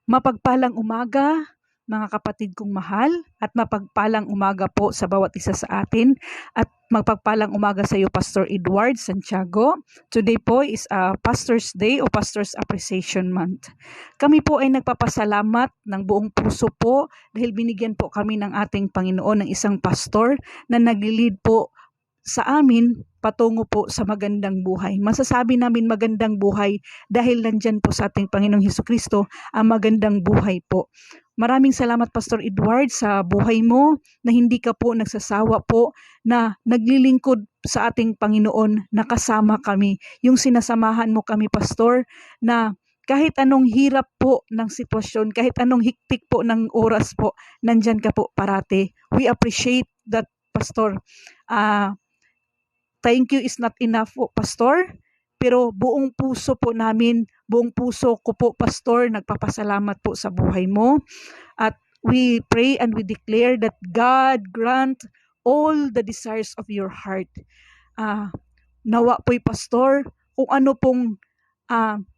Mapagpalang umaga, mga kapatid kong mahal, at mapagpalang umaga po sa bawat isa sa atin, at mapagpalang umaga sa iyo, Pastor Edward Santiago. Today po is Pastor's Day o Pastor's Appreciation Month. Kami po ay nagpapasalamat ng buong puso po dahil binigyan po kami ng ating Panginoon ng isang pastor na nag-lead po sa amin patungo po sa magandang buhay. Masasabi namin magandang buhay dahil nandyan po sa ating Panginoong Hesukristo ang magandang buhay po. Maraming salamat, Pastor Edward, sa buhay mo na hindi ka po nagsasawa po na naglilingkod sa ating Panginoon na kasama kami. Yung sinasamahan mo kami, Pastor, na kahit anong hirap po ng sitwasyon, kahit anong hiktik po ng oras po, nandyan ka po parati. We appreciate that, Pastor. Thank you is not enough po, Pastor. Pero buong puso po namin, buong puso ko po, Pastor, nagpapasalamat po sa buhay mo. At we pray and we declare that God grant all the desires of your heart. Nawa po'y, Pastor, kung ano pong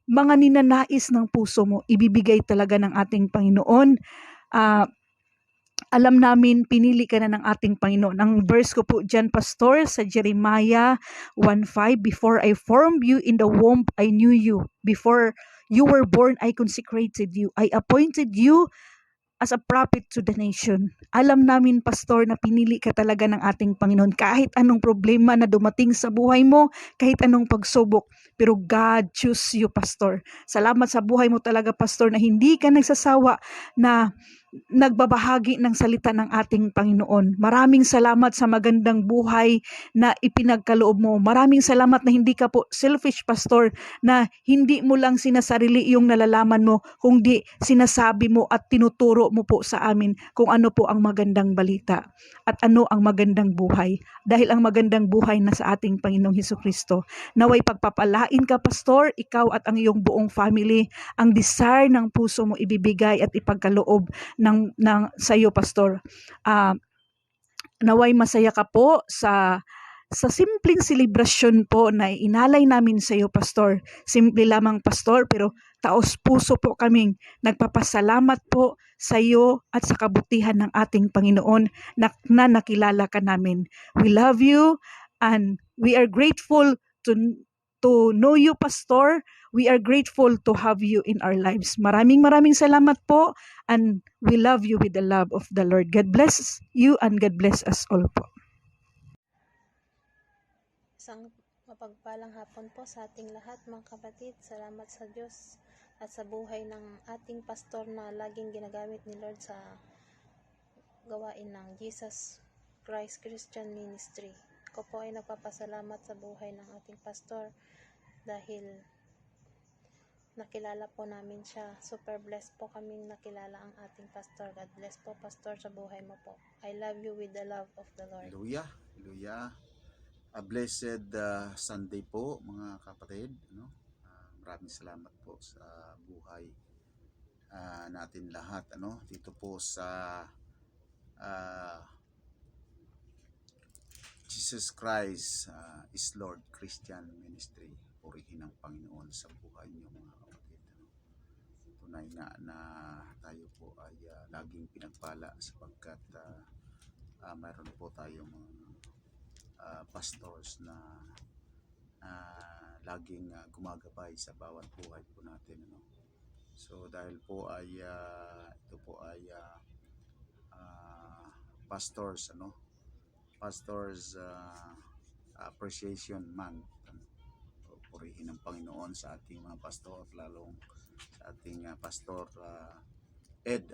mga ninanais ng puso mo, ibibigay talaga ng ating Panginoon. Alam namin, pinili ka na ng ating Panginoon. Ang verse ko po dyan, Pastor, sa Jeremiah 1:5, before I formed you in the womb, I knew you. Before you were born, I consecrated you. I appointed you as a prophet to the nation. Alam namin, Pastor, na pinili ka talaga ng ating Panginoon. Kahit anong problema na dumating sa buhay mo, kahit anong pagsubok, pero God choose you, Pastor. Salamat sa buhay mo talaga, Pastor, na hindi ka nagsasawa na nagbabahagi ng salita ng ating Panginoon. Maraming salamat sa magandang buhay na ipinagkaloob mo. Maraming salamat na hindi ka po selfish, Pastor, na hindi mo lang sinasarili yung nalalaman mo, kundi sinasabi mo at tinuturo mo po sa amin kung ano po ang magandang balita at ano ang magandang buhay. Dahil ang magandang buhay na sa ating Panginoong Hesukristo. Naway pagpapalain ka, Pastor, ikaw at ang iyong buong family, ang desire ng puso mo ibibigay at ipagkaloob sa iyo, Pastor. Naway masaya ka po sa simpleng selebrasyon po na inalay namin sa iyo, Pastor. Simple lamang, Pastor, pero taos puso po kaming nagpapasalamat po sa iyo at sa kabutihan ng ating Panginoon na nakilala ka namin. We love you and we are grateful to know you, Pastor. We are grateful to have you in our lives. Maraming salamat po, and we love you with the love of the Lord. God bless you and God bless us all po. Isang mapagpalang hapon po sa ating lahat, mga kapatid. Salamat sa Diyos at sa buhay ng ating pastor na laging ginagamit ni Lord sa gawain ng Jesus Christ Christian Ministry. Ako po ay nagpapasalamat sa buhay ng ating pastor dahil nakilala po namin siya. Super blessed po kaming nakilala ang ating pastor. God bless po, Pastor, sa buhay mo po. I love you with the love of the Lord. Hallelujah. Hallelujah. A blessed Sunday po, mga kapatid. Maraming salamat po sa buhay natin lahat. Dito po sa Jesus Christ is Lord Christian Ministry. Purihin ang Panginoon sa buhay niyo, mga kapatid. Tunay nga na tayo po ay laging pinagpala sapagkat mayroon po tayong pastors na laging gumagabay sa bawat buhay po natin. So dahil po ay ito po ay pastors Appreciation Month. Purihin ang Panginoon sa ating mga pastor, lalong sa ating pastor Ed,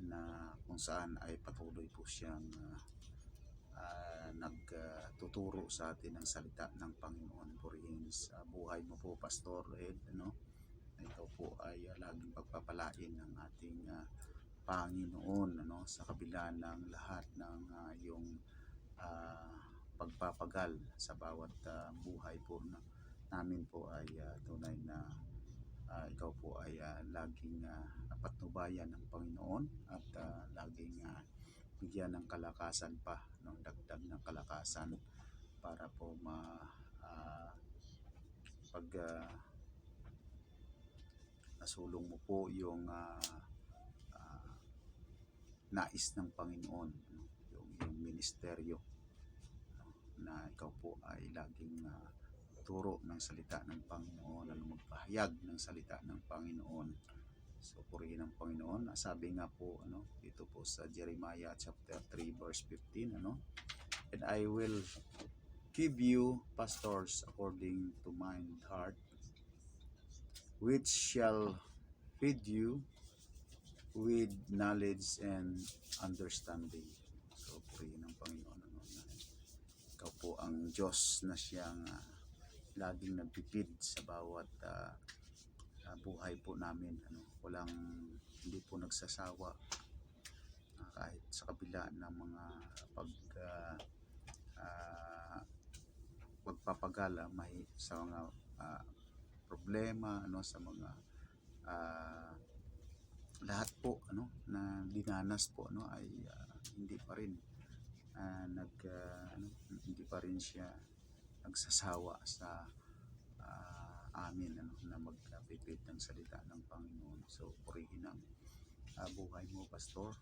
na kung saan ay patuloy po siyang nagtuturo sa atin ng salita ng Panginoon. Purihin sa buhay mo po, Pastor Ed, ikaw po ay laging pagpapalain ng ating Panginoon, sa kabila ng lahat ng yung pagpapagal sa bawat buhay po namin po ay tunay na ikaw po ay laging patnubayan ng Panginoon at laging bigyan ng kalakasan pa, ng dagdag ng kalakasan para po nasulong mo po yung nais ng Panginoon, yung ministeryo, na ikaw po ay laging turo ng salita ng Panginoon, magpahayag ng salita ng Panginoon. So purihin ang Panginoon. Sabi nga po dito po sa Jeremiah chapter 3 verse 15, and I will give you pastors according to mine heart, which shall feed you with knowledge and understanding. So purihin ang Panginoon na ikaw po ang Diyos na siyang laging nagpipid sa bawat buhay po namin. Hindi po nagsasawa kahit sa kabila ng mga pagpapagala sa mga problema, sa mga lahat po na dinanas po ay hindi pa rin hindi pa rin siya nagsasawa sa amin na magpipid ng salita ng Panginoon. So purihin ang buhay mo, Pastor,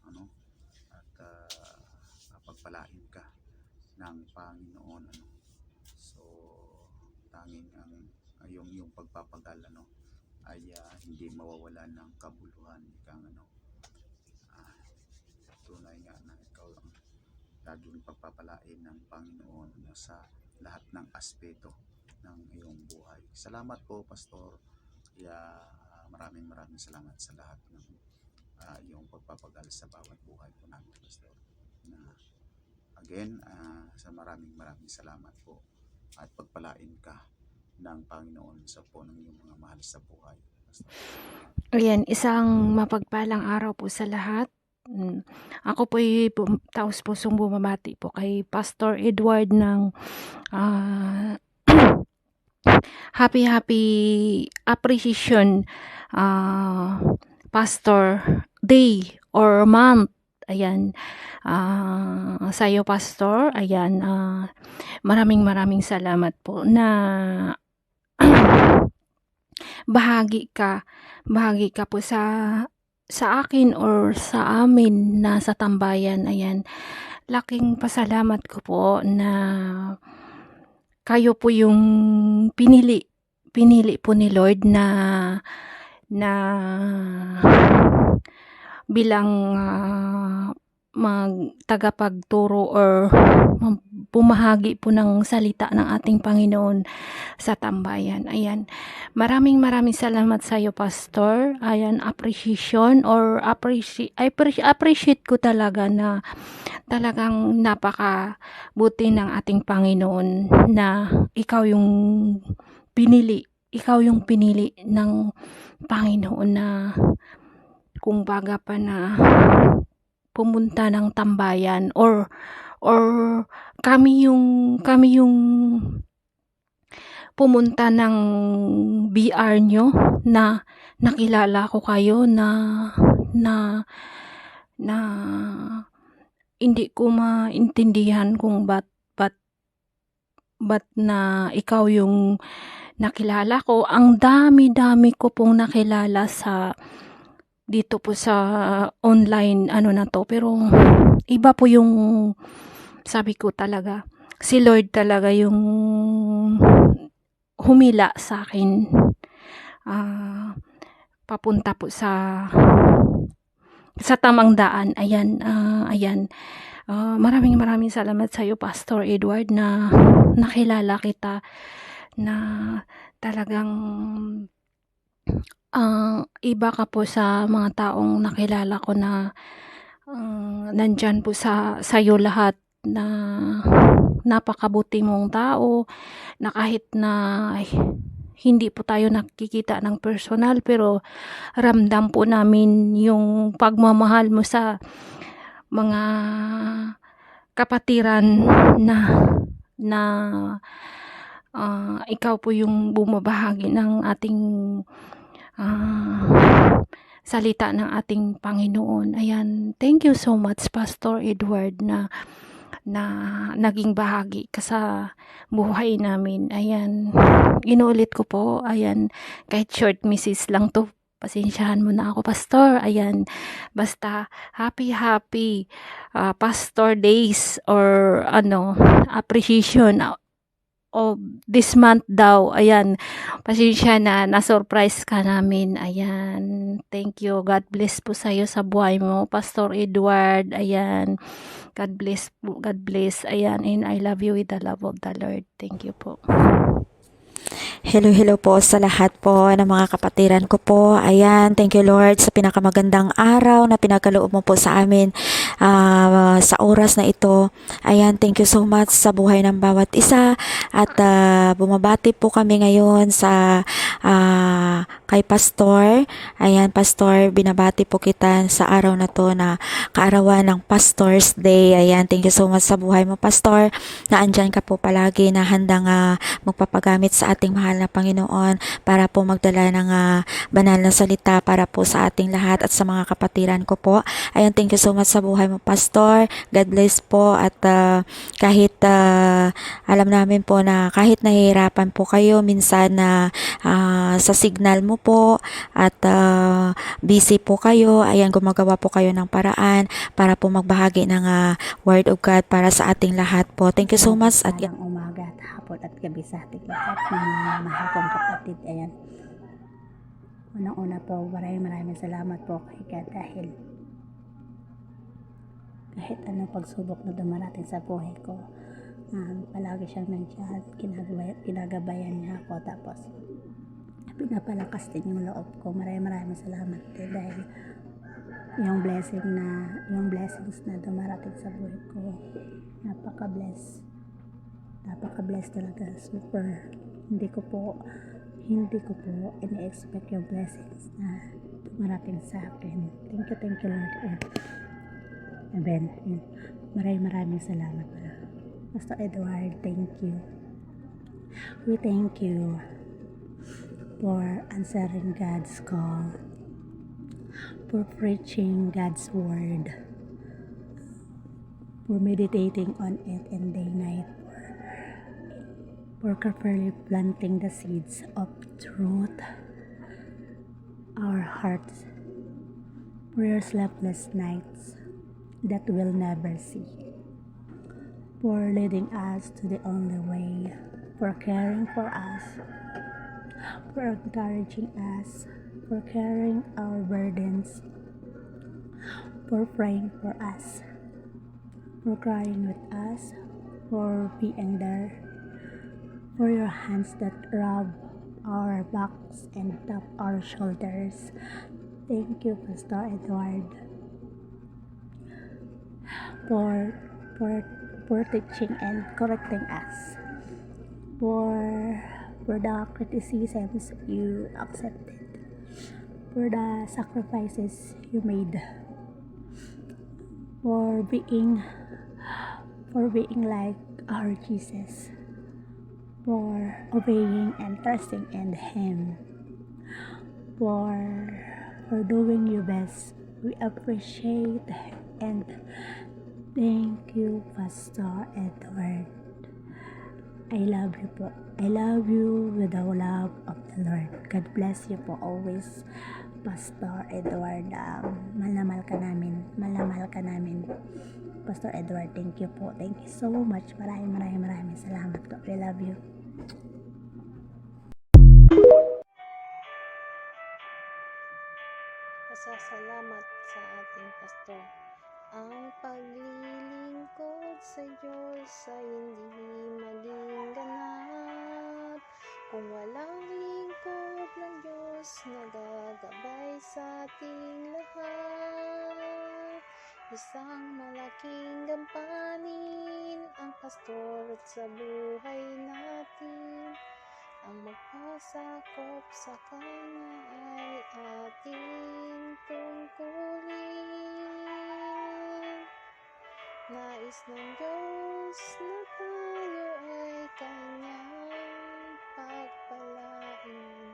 at pagpalain ka ng Panginoon. So tanging ang yung pagpapagal ay hindi mawawalan ng kabuluhan. Tunay nga na ikaw ang laging pagpapalain ng Panginoon sa lahat ng aspeto ng iyong buhay. Salamat po, Pastor. Kaya maraming salamat sa lahat ng iyong pagpapagal sa bawat buhay po namin, Pastor. Again, sa maraming salamat po, at pagpalain ka ng Panginoon sa po ng iyong mga mahal sa buhay, Pastor. Ayan, isang mapagpalang araw po sa lahat. Ako po'y taos pusong bumabati po kay Pastor Edward ng happy appreciation Pastor Day or month. Ayan, sa iyo, Pastor. Ayan, maraming salamat po na bahagi ka po sa akin or sa amin na sa tambayan. Ayan, laking pasalamat ko po na kayo po yung pinili po ni Lord na bilang tagapagturo or pumahagi po ng salita ng ating Panginoon sa tambayan. Ayan, maraming salamat sa iyo, Pastor. Ayan, appreciate ko talaga na talagang napakabuti ng ating Panginoon na ikaw yung pinili ng Panginoon na kung baga pa na pumunta ng tambayan or kami yung pumunta ng BR nyo na nakilala ko kayo na hindi ko maintindihan kung ba't na ikaw yung nakilala ko. Ang dami ko pong nakilala dito po sa online na to, pero iba po yung sabi ko talaga, si Lord talaga yung humila sa akin papunta po sa tamang daan. Ayan, maraming salamat sa iyo, Pastor Edward, na nakilala kita, na talagang iba ka po sa mga taong nakilala ko na nandyan po sa iyo lahat, na napakabuti mong tao, na kahit na hindi po tayo nakikita ng personal, pero ramdam po namin yung pagmamahal mo sa mga kapatiran na ikaw po yung bumabahagi ng ating salita ng ating Panginoon. Ayan, thank you so much, Pastor Edward, na naging bahagi ka sa buhay namin. Ayan, inuulit ko po, ayan, kahit short message lang to pasensyahan mo na ako, Pastor. Ayan, basta happy Pastor Days or appreciation of this month daw. Ayan, pasensya na surprise ka namin. Ayan, thank you. God bless po sa'yo sa buhay mo, Pastor Edward. Ayan, God bless po. God bless. Ayan, and I love you with the love of the Lord. Thank you po. Hello po sa lahat po ng mga kapatiran ko po. Ayan, thank you Lord sa pinakamagandang araw na pinagkaloob mo po sa amin sa oras na ito. Ayan, thank you so much sa buhay ng bawat isa. At bumabati po kami ngayon sa kay Pastor. Ayan, Pastor, binabati po kita sa araw na to na kaarawan ng Pastor's Day. Ayan, thank you so much sa buhay mo, Pastor, na andyan ka po palagi na handang magpapagamit sa ating mahal na Panginoon para po magdala ng banal na salita para po sa ating lahat at sa mga kapatiran ko po. Ayan, thank you so much sa buhay mo, Pastor. God bless po at kahit alam namin po na kahit nahihirapan po kayo minsan na sa signal mo po at busy po kayo, ayan, gumagawa po kayo ng paraan para po magbahagi ng Word of God para sa ating lahat po. Thank you so much at Magandang umaga at hapon at gabi sa ating lahat ng mga mahal kong kapatid. Ayan. Unang-una po, maraming salamat po kay God dahil kahit anong pagsubok na dumarating sa buhay ko, palagi siyang nandiyan, ginagabayan niya ako, tapos pinapalakas din yung loob ko. Maraming salamat din dahil yung blessings na dumarating sa buhay ko, napaka-bless talaga, super. Hindi ko po ini-expect yung blessings na dumarating sa akin. Thank you Lord. Amen. Maraming salamat. Pastor Edward, thank you. We thank you for answering God's call, for preaching God's word, for meditating on it in day night, for carefully planting the seeds of truth our hearts, for your sleepless nights that we'll never see, for leading us to the only way, for caring for us, for encouraging us, for carrying our burdens, for praying for us, for crying with us, for being there, for your hands that rub our backs and tap our shoulders. Thank you, Pastor Edward, for teaching and correcting us, for the criticisms you accepted, for the sacrifices you made, for being like our Jesus, for obeying and trusting in Him, for doing your best. We appreciate and thank you, Pastor Edward. I love you po. I love you with the love of the Lord. God bless you po always, Pastor Edward. Mahal ka namin. Pastor Edward, thank you po. Thank you so much. Maraming salamat po. I love you. Pasasalamat sa ating pastor. Ang paglilingkod sa Diyos ay hindi maging ganap kung walang lingkod ng Diyos na gagabay sa ating lahat. Isang malaking gampanin ang pastor sa buhay natin. Ang magpasakop sa Kanya ay ating tungkulin. Nais ng Diyos na tayo ay Kanyang pagpalain.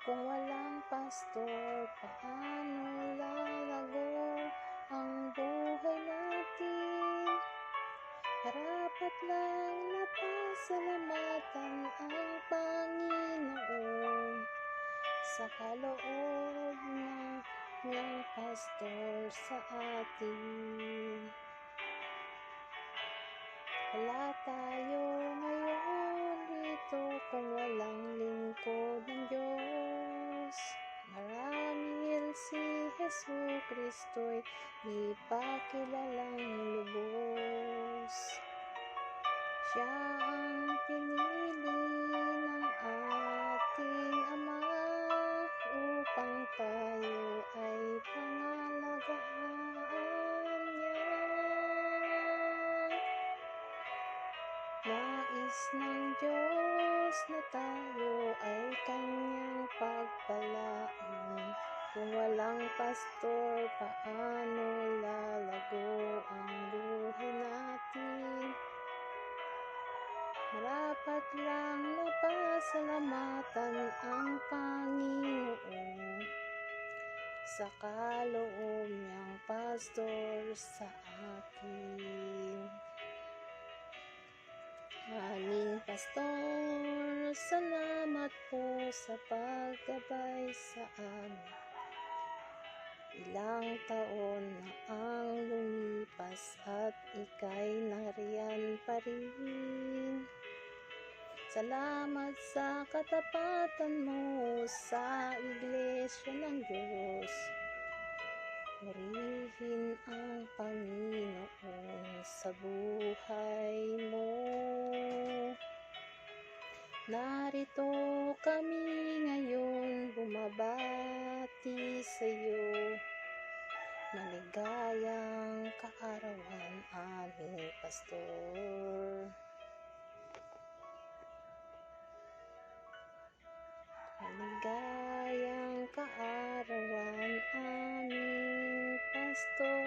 Kung walang pastor, paano lalago ang buhay natin? Karapat lang na pasalamatan ang Panginoon sa kaloob ng niyang pastor sa atin. Wala tayo ngayon dito kung walang lingkod ng Diyos. Marahil si Jesu Kristo'y di pa kilalang lubos. Siya ang pinili ng ating Ama upang tayo ay pangalagaan niya. Nais ng Diyos na tayo ay kanyang pagpalaan. Kung walang pastor, paano lalago ang buhay natin? Marapat lang na pasalamatan ang Panginoon sa kaloob niyang pastor sa akin. Aming pastor, salamat po sa paggabay sa amin. Ilang taon na ang lumipas at ika'y nariyan pa rin. Salamat sa katapatan mo sa Iglesia ng Diyos. Purihin ang Panginoon sa buhay mo. Narito kami ngayon bumabati sa iyo. Maligayang kaarawan, aming pastor. Maligayang kaarawan, aming pastor.